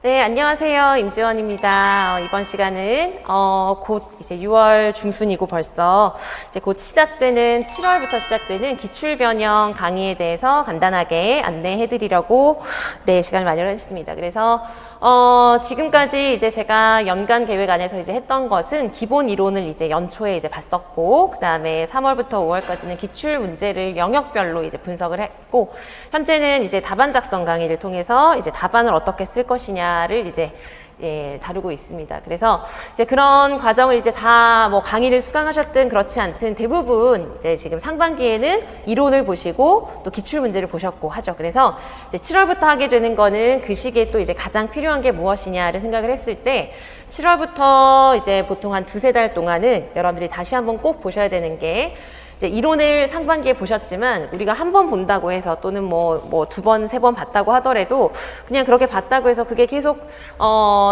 네, 안녕하세요. 임지원입니다. 이번 시간은 곧 이제 6월 중순이고 벌써 이제 곧 시작되는 7월부터 시작되는 기출 변형 강의에 대해서 간단하게 안내해 드리려고 시간을 마련했습니다. 그래서 지금까지 이제 제가 연간 계획 안에서 이제 했던 것은 기본 이론을 이제 연초에 이제 봤었고, 그 다음에 3월부터 5월까지는 기출 문제를 영역별로 이제 분석을 했고, 현재는 이제 답안 작성 강의를 통해서 이제 답안을 어떻게 쓸 것이냐를 이제 다루고 있습니다. 그래서 이제 그런 과정을 이제 다 뭐 강의를 수강하셨든 그렇지 않든 대부분 이제 지금 상반기에는 이론을 보시고 또 기출 문제를 보셨고 하죠. 그래서 이제 7월부터 하게 되는 거는 그 시기에 또 이제 가장 필요한 게 무엇이냐를 생각을 했을 때 7월부터 이제 보통 한 두세 달 동안은 여러분들이 다시 한번 꼭 보셔야 되는 게 이제 이론을 상반기에 보셨지만 우리가 한 번 본다고 해서 또는 뭐 두 번, 세 번 봤다고 하더라도 그냥 그렇게 봤다고 해서 그게 계속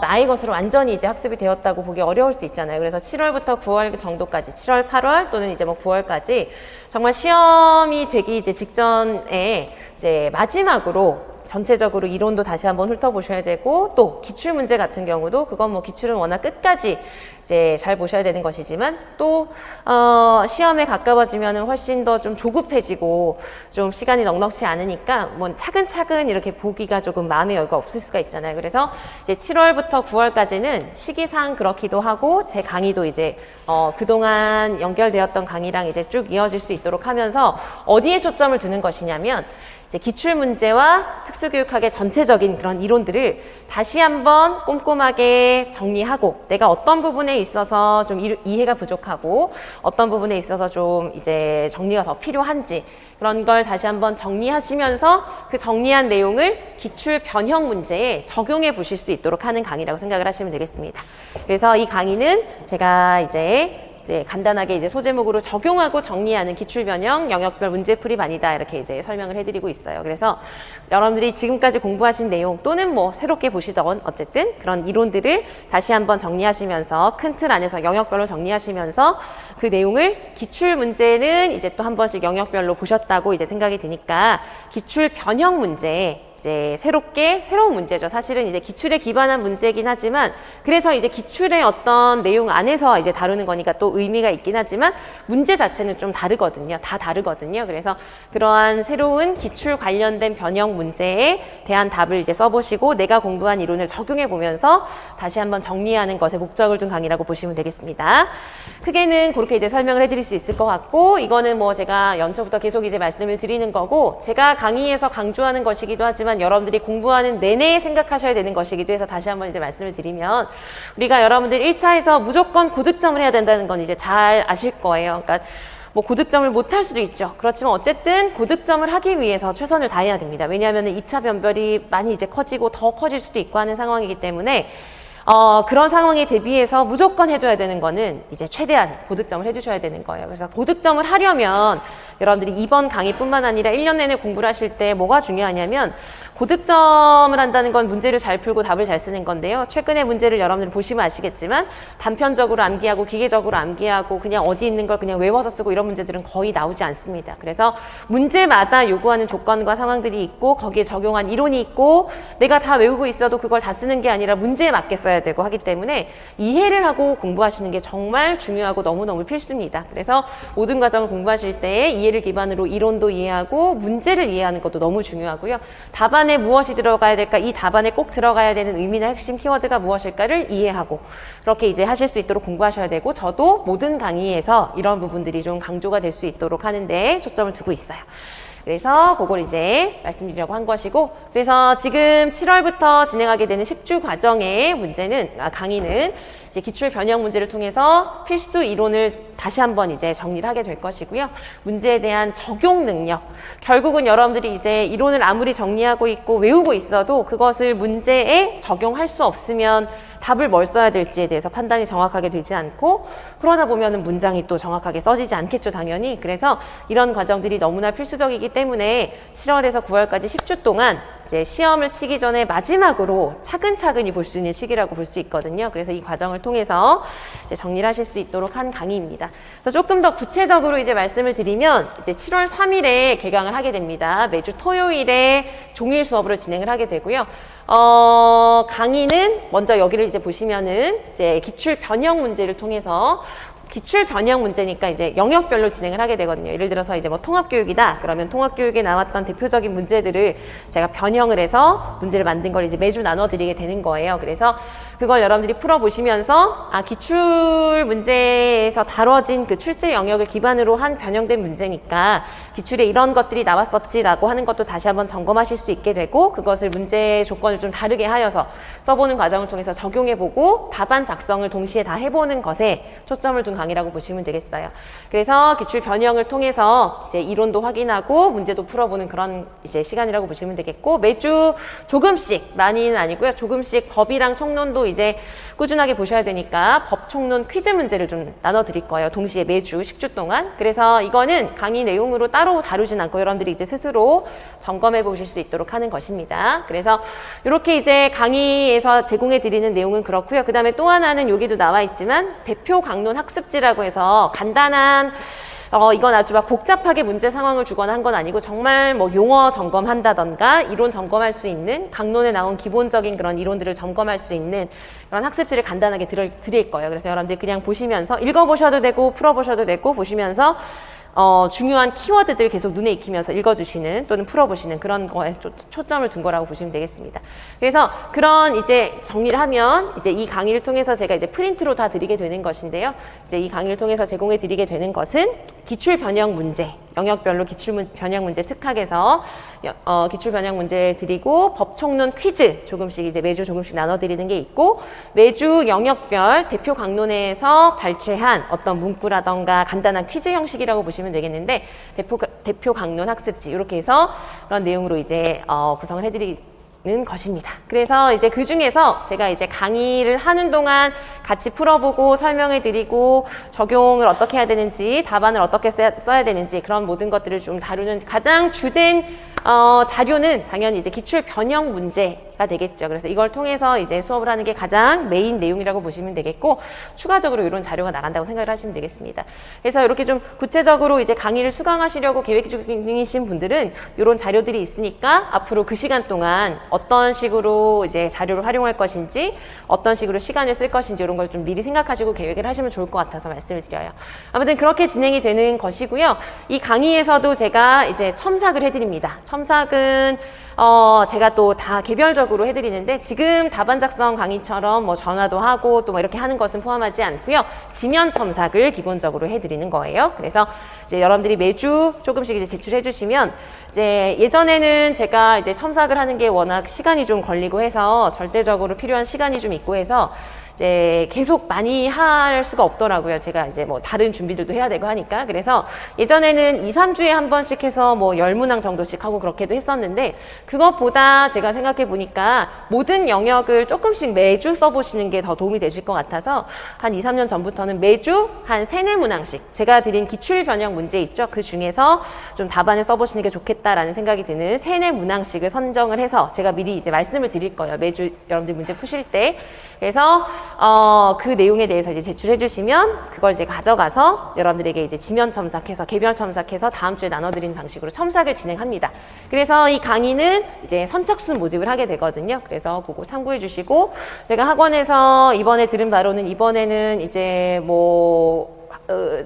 나의 것으로 완전히 이제 학습이 되었다고 보기 어려울 수 있잖아요. 그래서 7월부터 9월 정도까지, 7월, 8월 또는 이제 뭐 9월까지 정말 시험이 되기 이제 직전에 이제 마지막으로 전체적으로 이론도 다시 한번 훑어보셔야 되고, 또 기출 문제 같은 경우도 그건 뭐 기출은 워낙 끝까지 이제 잘 보셔야 되는 것이지만 또 시험에 가까워지면은 훨씬 더 좀 조급해지고 좀 시간이 넉넉치 않으니까 뭐 차근차근 이렇게 보기가 조금 마음의 여유가 없을 수가 있잖아요. 그래서 이제 7월부터 9월까지는 시기상 그렇기도 하고 제 강의도 이제 그동안 연결되었던 강의랑 이제 쭉 이어질 수 있도록 하면서 어디에 초점을 두는 것이냐면 이제 기출 문제와 특수교육학의 전체적인 그런 이론들을 다시 한번 꼼꼼하게 정리하고, 내가 어떤 부분에 있어서 좀 이해가 부족하고 어떤 부분에 있어서 좀 이제 정리가 더 필요한지 그런 걸 다시 한번 정리하시면서 그 정리한 내용을 기출 변형 문제에 적용해 보실 수 있도록 하는 강의라고 생각을 하시면 되겠습니다. 그래서 이 강의는 제가 이제 간단하게 이제 소제목으로 적용하고 정리하는 기출 변형 영역별 문제풀이반이다, 이렇게 이제 설명을 해드리고 있어요. 그래서 여러분들이 지금까지 공부하신 내용 또는 뭐 새롭게 보시던 어쨌든 그런 이론들을 다시 한번 정리하시면서 큰 틀 안에서 영역별로 정리하시면서 그 내용을 기출 문제는 이제 또 한 번씩 영역별로 보셨다고 이제 생각이 드니까 기출 변형 문제, 이제 새로운 문제죠. 사실은 이제 기출에 기반한 문제이긴 하지만, 그래서 이제 기출의 어떤 내용 안에서 이제 다루는 거니까 또 의미가 있긴 하지만 문제 자체는 좀 다르거든요. 다 다르거든요. 그래서 그러한 새로운 기출 관련된 변형 문제에 대한 답을 이제 써보시고 내가 공부한 이론을 적용해 보면서 다시 한번 정리하는 것에 목적을 둔 강의라고 보시면 되겠습니다. 크게는 그렇게 이제 설명을 해드릴 수 있을 것 같고, 이거는 뭐 제가 연초부터 계속 이제 말씀을 드리는 거고, 제가 강의에서 강조하는 것이기도 하지만 여러분들이 공부하는 내내 생각하셔야 되는 것이기도 해서 다시 한번 이제 말씀을 드리면, 우리가 여러분들 1차에서 무조건 고득점을 해야 된다는 건 이제 잘 아실 거예요. 그러니까 뭐 고득점을 못 할 수도 있죠. 그렇지만 어쨌든 고득점을 하기 위해서 최선을 다해야 됩니다. 왜냐하면 2차 변별이 많이 이제 커지고 더 커질 수도 있고 하는 상황이기 때문에 그런 상황에 대비해서 무조건 해줘야 되는 거는 이제 최대한 고득점을 해주셔야 되는 거예요. 그래서 고득점을 하려면 여러분들이 이번 강의뿐만 아니라 1년 내내 공부를 하실 때 뭐가 중요하냐면, 고득점을 한다는 건 문제를 잘 풀고 답을 잘 쓰는 건데요. 최근의 문제를 여러분들 보시면 아시겠지만 단편적으로 암기하고 기계적으로 암기하고 그냥 어디 있는 걸 그냥 외워서 쓰고 이런 문제들은 거의 나오지 않습니다. 그래서 문제마다 요구하는 조건과 상황들이 있고 거기에 적용한 이론이 있고, 내가 다 외우고 있어도 그걸 다 쓰는 게 아니라 문제에 맞게 써야 되고 하기 때문에 이해를 하고 공부하시는 게 정말 중요하고 너무너무 필수입니다. 그래서 모든 과정을 공부하실 때 이해를 기반으로 이론도 이해하고 문제를 이해하는 것도 너무 중요하고요. 답안에 무엇이 들어가야 될까, 이 답안에 꼭 들어가야 되는 의미나 핵심 키워드가 무엇일까를 이해하고 그렇게 이제 하실 수 있도록 공부하셔야 되고, 저도 모든 강의에서 이런 부분들이 좀 강조가 될 수 있도록 하는데 초점을 두고 있어요. 그래서 그걸 이제 말씀드리려고 한 것이고, 그래서 지금 7월부터 진행하게 되는 10주 과정의 강의는 이제 기출 변형 문제를 통해서 필수 이론을 다시 한번 이제 정리를 하게 될 것이고요. 문제에 대한 적용 능력, 결국은 여러분들이 이제 이론을 아무리 정리하고 있고 외우고 있어도 그것을 문제에 적용할 수 없으면 답을 뭘 써야 될지에 대해서 판단이 정확하게 되지 않고, 그러다 보면은 문장이 또 정확하게 써지지 않겠죠, 당연히. 그래서 이런 과정들이 너무나 필수적이기 때문에 7월에서 9월까지 10주 동안 이제 시험을 치기 전에 마지막으로 차근차근히 볼 수 있는 시기라고 볼 수 있거든요. 그래서 이 과정을 통해서 이제 정리를 하실 수 있도록 한 강의입니다. 그래서 조금 더 구체적으로 이제 말씀을 드리면 이제 7월 3일에 개강을 하게 됩니다. 매주 토요일에 종일 수업으로 진행을 하게 되고요. 강의는 먼저 여기를 이제 보시면은 이제 기출 변형 문제를 통해서 기출 변형 문제니까 이제 영역별로 진행을 하게 되거든요. 예를 들어서 이제 뭐 통합교육이다. 그러면 통합교육에 나왔던 대표적인 문제들을 제가 변형을 해서 문제를 만든 걸 이제 매주 나눠드리게 되는 거예요. 그래서 그걸 여러분들이 풀어보시면서 기출 문제에서 다뤄진 그 출제 영역을 기반으로 한 변형된 문제니까 기출에 이런 것들이 나왔었지라고 하는 것도 다시 한번 점검하실 수 있게 되고 그것을 문제 조건을 좀 다르게 하여서 써보는 과정을 통해서 적용해보고 답안 작성을 동시에 다 해보는 것에 초점을 둔 강의라고 보시면 되겠어요. 그래서 기출 변형을 통해서 이제 이론도 확인하고 문제도 풀어보는 그런 이제 시간이라고 보시면 되겠고 매주 조금씩 많이는 아니고요. 조금씩 법이랑 총론도 이제 꾸준하게 보셔야 되니까 법 총론 퀴즈 문제를 좀 나눠드릴 거예요. 동시에 매주 10주 동안. 그래서 이거는 강의 내용으로 따로 다루진 않고 여러분들이 이제 스스로 점검해 보실 수 있도록 하는 것입니다. 그래서 이렇게 이제 강의에서 제공해 드리는 내용은 그렇고요. 그 다음에 또 하나는 여기도 나와 있지만 대표 강론 학습지라고 해서 간단한 이건 아주 막 복잡하게 문제 상황을 주거나 한 건 아니고 정말 뭐 용어 점검한다던가 이론 점검할 수 있는 강론에 나온 기본적인 그런 이론들을 점검할 수 있는 그런 학습지를 간단하게 드릴 거예요. 그래서 여러분들 그냥 보시면서 읽어보셔도 되고 풀어보셔도 되고 보시면서 중요한 키워드들 계속 눈에 익히면서 읽어주시는 또는 풀어보시는 그런 거에 초점을 둔 거라고 보시면 되겠습니다. 그래서 그런 이제 정리를 하면 이제 이 강의를 통해서 제가 이제 프린트로 다 드리게 되는 것인데요. 이제 이 강의를 통해서 제공해 드리게 되는 것은 기출 변형 문제, 영역별로 기출 변형 문제 특학에서 기출 변형 문제 드리고 법 총론 퀴즈 조금씩 이제 매주 조금씩 나눠 드리는 게 있고 매주 영역별 대표 강론에서 발췌한 어떤 문구라던가 간단한 퀴즈 형식이라고 보시면 되겠는데 대표 강론 학습지 이렇게 해서 그런 내용으로 이제 구성을 해드리는 것입니다. 그래서 이제 그 중에서 제가 이제 강의를 하는 동안 같이 풀어보고 설명해 드리고 적용을 어떻게 해야 되는지 답안을 어떻게 써야 되는지 그런 모든 것들을 좀 다루는 가장 주된 자료는 당연히 이제 기출 변형 문제가 되겠죠. 그래서 이걸 통해서 이제 수업을 하는 게 가장 메인 내용이라고 보시면 되겠고 추가적으로 이런 자료가 나간다고 생각을 하시면 되겠습니다. 그래서 이렇게 좀 구체적으로 이제 강의를 수강하시려고 계획 중이신 분들은 이런 자료들이 있으니까 앞으로 그 시간 동안 어떤 식으로 이제 자료를 활용할 것인지 어떤 식으로 시간을 쓸 것인지 이런 걸 좀 미리 생각하시고 계획을 하시면 좋을 것 같아서 말씀을 드려요. 아무튼 그렇게 진행이 되는 것이고요. 이 강의에서도 제가 이제 첨삭을 해드립니다. 첨삭은 제가 또 다 개별적으로 해드리는데 지금 답안 작성 강의처럼 뭐 전화도 하고 또 뭐 이렇게 하는 것은 포함하지 않고요. 지면 첨삭을 기본적으로 해드리는 거예요. 그래서 이제 여러분들이 매주 조금씩 이제 제출해 주시면 이제 예전에는 제가 이제 첨삭을 하는 게 워낙 시간이 좀 걸리고 해서 절대적으로 필요한 시간이 좀 있고 해서 이제 계속 많이 할 수가 없더라고요. 제가 이제 뭐 다른 준비들도 해야 되고 하니까. 그래서 예전에는 2, 3주에 한 번씩 해서 뭐 10문항 정도씩 하고 그렇게도 했었는데 그것보다 제가 생각해 보니까 모든 영역을 조금씩 매주 써보시는 게 더 도움이 되실 것 같아서 한 2, 3년 전부터는 매주 한 3, 4문항씩 제가 드린 기출 변형 문제 있죠. 그 중에서 좀 답안을 써보시는 게 좋겠다라는 생각이 드는 3, 4문항씩을 선정을 해서 제가 미리 이제 말씀을 드릴 거예요. 매주 여러분들 문제 푸실 때. 그래서 그 내용에 대해서 이제 제출해 주시면 그걸 이제 가져가서 여러분들에게 이제 지면 첨삭해서 개별 첨삭해서 다음 주에 나눠드리는 방식으로 첨삭을 진행합니다. 그래서 이 강의는 이제 선착순 모집을 하게 되거든요. 그래서 그거 참고해 주시고 제가 학원에서 이번에 들은 바로는 이번에는 이제 뭐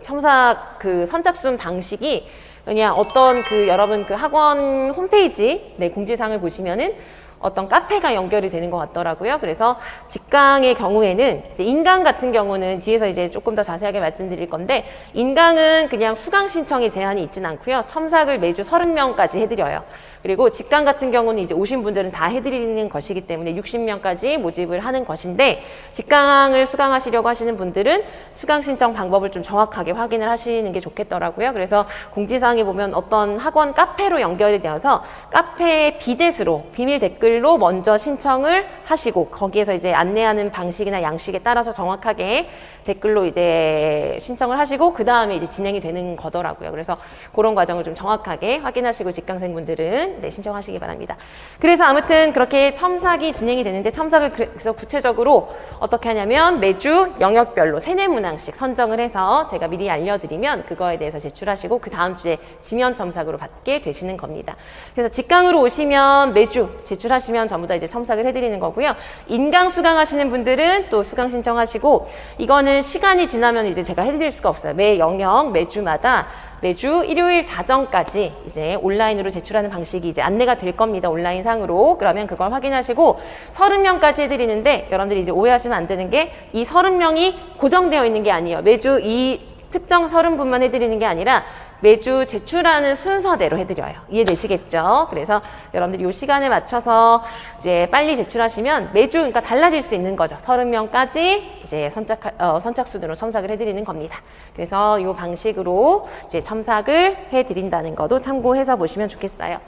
첨삭 그 선착순 방식이 그냥 어떤 그 여러분 그 학원 홈페이지 공지사항을 보시면은 어떤 카페가 연결이 되는 것 같더라고요. 그래서 직강의 경우에는 이제 인강 같은 경우는 뒤에서 이제 조금 더 자세하게 말씀드릴 건데 인강은 그냥 수강 신청에 제한이 있지는 않고요. 첨삭을 매주 30명까지 해드려요. 그리고 직강 같은 경우는 이제 오신 분들은 다 해드리는 것이기 때문에 60명까지 모집을 하는 것인데 직강을 수강하시려고 하시는 분들은 수강 신청 방법을 좀 정확하게 확인을 하시는 게 좋겠더라고요. 그래서 공지사항에 보면 어떤 학원 카페로 연결이 되어서 카페 비댓으로 비밀 댓글로 먼저 신청을 하시고 거기에서 이제 안내하는 방식이나 양식에 따라서 정확하게 댓글로 이제 신청을 하시고 그 다음에 이제 진행이 되는 거더라고요. 그래서 그런 과정을 좀 정확하게 확인하시고 직강생분들은 분들은 네, 신청하시기 바랍니다. 그래서 아무튼 그렇게 첨삭이 진행이 되는데 첨삭을 그래서 구체적으로 어떻게 하냐면 매주 영역별로 3-4문항씩 선정을 해서 제가 미리 알려드리면 그거에 대해서 제출하시고 그 다음 주에 지면 첨삭으로 받게 되시는 겁니다. 그래서 직강으로 오시면 매주 제출하시면 전부 다 이제 첨삭을 해드리는 거고요. 인강 수강하시는 분들은 또 수강 신청하시고 이거는 시간이 지나면 이제 제가 해드릴 수가 없어요. 매 영역 매주마다 매주 일요일 자정까지 이제 온라인으로 제출하는 방식이 이제 안내가 될 겁니다. 온라인상으로. 그러면 그걸 확인하시고 30명까지 해드리는데 여러분들이 이제 오해하시면 안 되는 게 이 30명이 고정되어 있는 게 아니에요. 매주 이 특정 30분만 해드리는 게 아니라 매주 제출하는 순서대로 해드려요. 이해되시겠죠? 그래서 여러분들이 이 시간에 맞춰서 이제 빨리 제출하시면 매주 그러니까 달라질 수 있는 거죠. 30명까지 이제 선착순으로 첨삭을 해드리는 겁니다. 그래서 이 방식으로 이제 첨삭을 해드린다는 것도 참고해서 보시면 좋겠어요.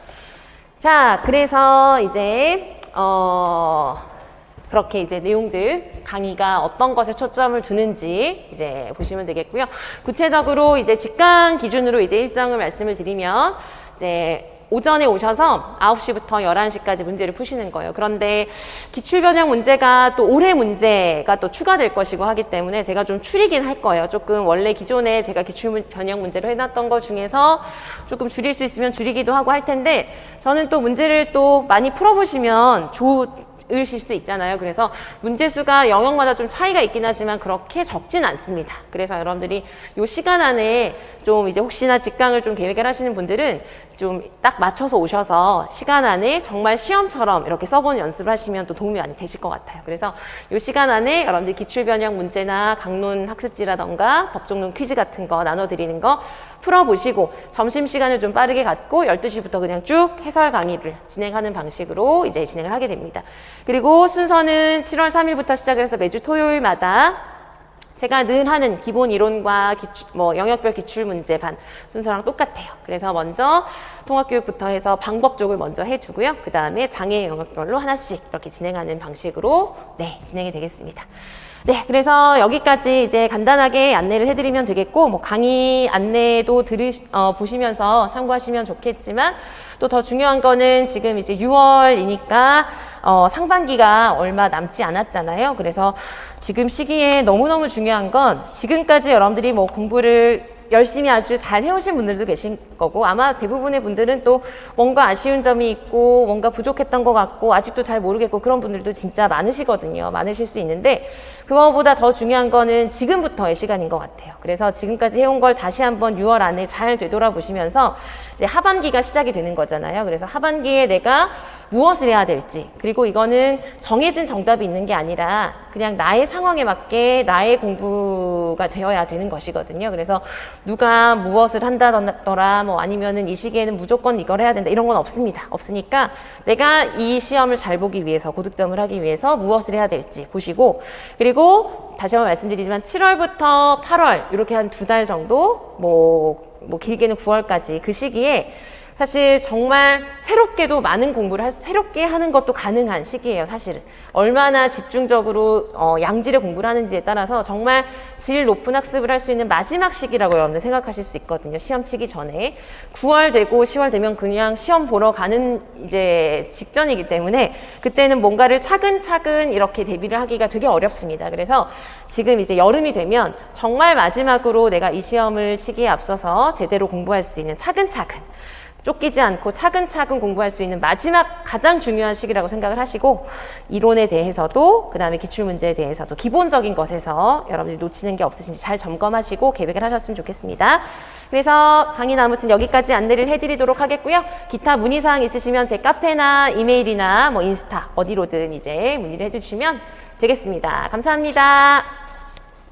자, 그래서 이제 그렇게 이제 내용들, 강의가 어떤 것에 초점을 두는지 이제 보시면 되겠고요. 구체적으로 이제 직강 기준으로 이제 일정을 말씀을 드리면 이제 오전에 오셔서 9시부터 11시까지 문제를 푸시는 거예요. 그런데 기출변형 문제가 또 올해 문제가 또 추가될 것이고 하기 때문에 제가 좀 줄이긴 할 거예요. 조금 원래 기존에 제가 기출변형 문제로 해놨던 것 중에서 조금 줄일 수 있으면 줄이기도 하고 할 텐데 저는 또 문제를 또 많이 풀어보시면 으실 수 있잖아요. 그래서 문제수가 영역마다 좀 차이가 있긴 하지만 그렇게 적진 않습니다. 그래서 여러분들이 이 시간 안에 좀 이제 혹시나 직강을 좀 계획을 하시는 분들은 좀 딱 맞춰서 오셔서 시간 안에 정말 시험처럼 이렇게 써보는 연습을 하시면 또 도움이 많이 되실 것 같아요. 그래서 이 시간 안에 여러분들 기출변형 문제나 강론 학습지라던가 법정론 퀴즈 같은 거 나눠드리는 거 풀어보시고 점심시간을 좀 빠르게 갖고 12시부터 그냥 쭉 해설 강의를 진행하는 방식으로 이제 진행을 하게 됩니다. 그리고 순서는 7월 3일부터 시작을 해서 매주 토요일마다 제가 늘 하는 기본 이론과 영역별 기출 문제 반 순서랑 똑같아요. 그래서 먼저 통합교육부터 해서 방법 쪽을 먼저 해주고요. 그 다음에 장애 영역별로 하나씩 이렇게 진행하는 방식으로 네, 진행이 되겠습니다. 네, 그래서 여기까지 이제 간단하게 안내를 해드리면 되겠고, 뭐 강의 안내도 보시면서 참고하시면 좋겠지만, 또 더 중요한 거는 지금 이제 6월이니까 상반기가 얼마 남지 않았잖아요. 그래서 지금 시기에 너무너무 중요한 건 지금까지 여러분들이 뭐 공부를 열심히 아주 잘 해오신 분들도 계신 거고 아마 대부분의 분들은 또 뭔가 아쉬운 점이 있고 뭔가 부족했던 것 같고 아직도 잘 모르겠고 그런 분들도 진짜 많으시거든요. 많으실 수 있는데 그거보다 더 중요한 거는 지금부터의 시간인 것 같아요. 그래서 지금까지 해온 걸 다시 한번 6월 안에 잘 되돌아보시면서 이제 하반기가 시작이 되는 거잖아요. 그래서 하반기에 내가 무엇을 해야 될지 그리고 이거는 정해진 정답이 있는 게 아니라 그냥 나의 상황에 맞게 나의 공부가 되어야 되는 것이거든요. 그래서 누가 무엇을 한다더라 뭐 아니면은 이 시기에는 무조건 이걸 해야 된다 이런 건 없습니다. 없으니까 내가 이 시험을 잘 보기 위해서 고득점을 하기 위해서 무엇을 해야 될지 보시고 그리고 다시 한번 말씀드리지만 7월부터 8월 이렇게 한 2달 정도 뭐 길게는 9월까지 그 시기에 사실 정말 새롭게도 많은 공부를 새롭게 하는 것도 가능한 시기예요. 사실은 얼마나 집중적으로 양질의 공부를 하는지에 따라서 정말 질 높은 학습을 할 수 있는 마지막 시기라고 여러분들 생각하실 수 있거든요. 시험 치기 전에 9월 되고 10월 되면 그냥 시험 보러 가는 이제 직전이기 때문에 그때는 뭔가를 차근차근 이렇게 대비를 하기가 되게 어렵습니다. 그래서 지금 이제 여름이 되면 정말 마지막으로 내가 이 시험을 치기에 앞서서 제대로 공부할 수 있는 차근차근 쫓기지 않고 차근차근 공부할 수 있는 마지막 가장 중요한 시기라고 생각을 하시고 이론에 대해서도 그 다음에 기출문제에 대해서도 기본적인 것에서 여러분들이 놓치는 게 없으신지 잘 점검하시고 계획을 하셨으면 좋겠습니다. 그래서 강의는 아무튼 여기까지 안내를 해드리도록 하겠고요. 기타 문의사항 있으시면 제 카페나 이메일이나 뭐 인스타 어디로든 이제 문의를 해주시면 되겠습니다. 감사합니다.